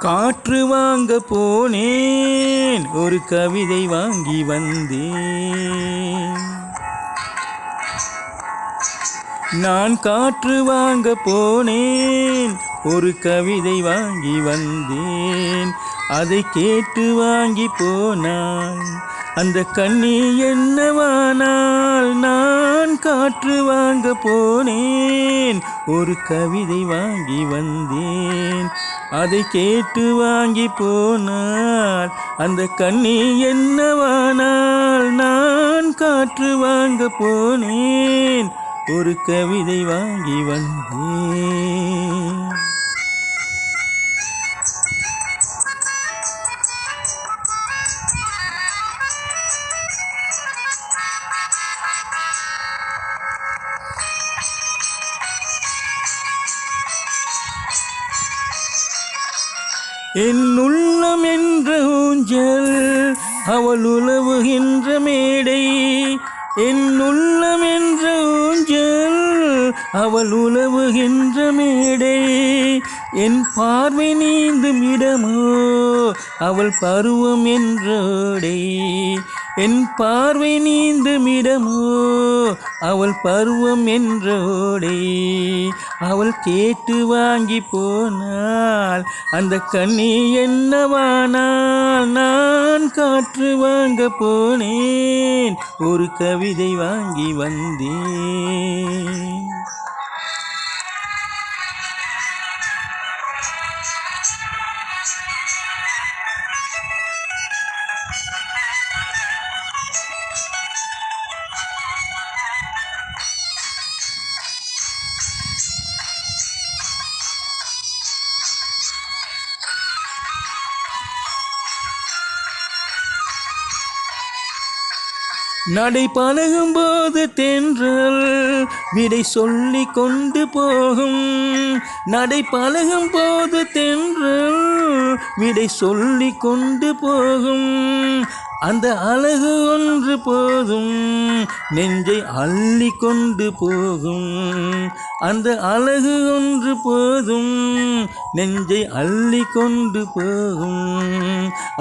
காற்று வாங்க போனேன், ஒரு கவிதை வாங்கி வந்தேன். நான் காற்று வாங்க போனேன், ஒரு கவிதை வாங்கி வந்தேன். அதை கேட்டு வாங்கி போனான் அந்த கண்ணி என்னவானால். நான் காற்று வாங்க போனேன், ஒரு கவிதை வாங்கி வந்தேன். அதை கேட்டு வாங்கி போனாள் அந்த கண்ணி என்னவானால். நான் காற்று வாங்க போனேன், ஒரு கவிதை வாங்கி வந்தேன். என் உள்ளம் என்ற ஊஞ்சல், அவள் உலவுகின்ற மேடை. என் உள்ளம் என்ற ஊஞ்சல், அவள் உலவுகின்ற மேடை. என் பார்வை நீந்தும் இடமோ, அவள் பருவம் என்றோடை. என் பார்வை நீந்தும் இடமோ, அவள் பருவம் என்றோடை. அவள் கேட்டு வாங்கி போனாள் அந்த கண்ணி என்னவானால். நான் காற்று வாங்க போனேன், ஒரு கவிதை வாங்கி வந்தேன். நடை பழகும் போது தென்றல் விடை சொல்லி கொண்டு போகும். நடை பழகும் போது தென்றல் விடை சொல்லி கொண்டு போகும். அந்த அழகு ஒன்று போதும், நெஞ்சை அள்ளி கொண்டு போகும். அந்த அழகு ஒன்று போதும், நெஞ்சை அள்ளி கொண்டு போகும்.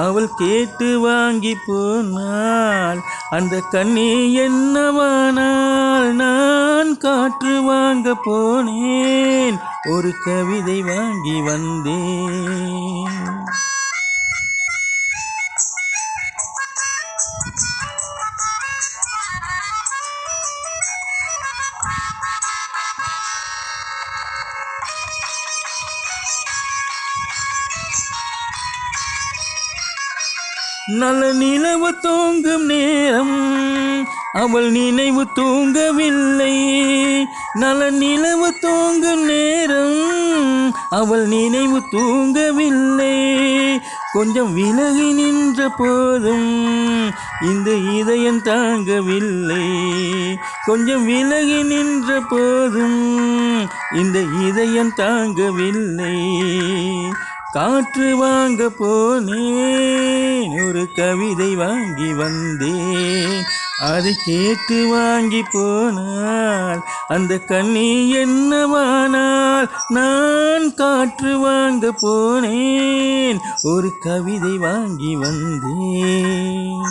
அவள் கேட்டு வாங்கி போனாள் அந்த கண்ணி என்னவானால். நான் காற்று வாங்க போனேன், ஒரு கவிதை வாங்கி வந்தேன். நல்ல நிலவு தூங்கும் நேரம், அவள் நினைவு தூங்கவில்லை. நல்ல நிலவு தூங்கும் நேரம், அவள் நினைவு தூங்கவில்லை. கொஞ்சம் விலகி நின்ற போதும் இந்த இதயம் தாங்கவில்லை. கொஞ்சம் விலகி நின்ற போதும் இந்த இதயம் தாங்கவில்லை. காற்று வாங்க போனேன், ஒரு கவிதை வாங்கி வந்தேன். அதை கேட்டு வாங்கி போனாள் அந்த கண்ணி என்னவானால். நான் காற்று வாங்க போனேன், ஒரு கவிதை வாங்கி வந்தேன்.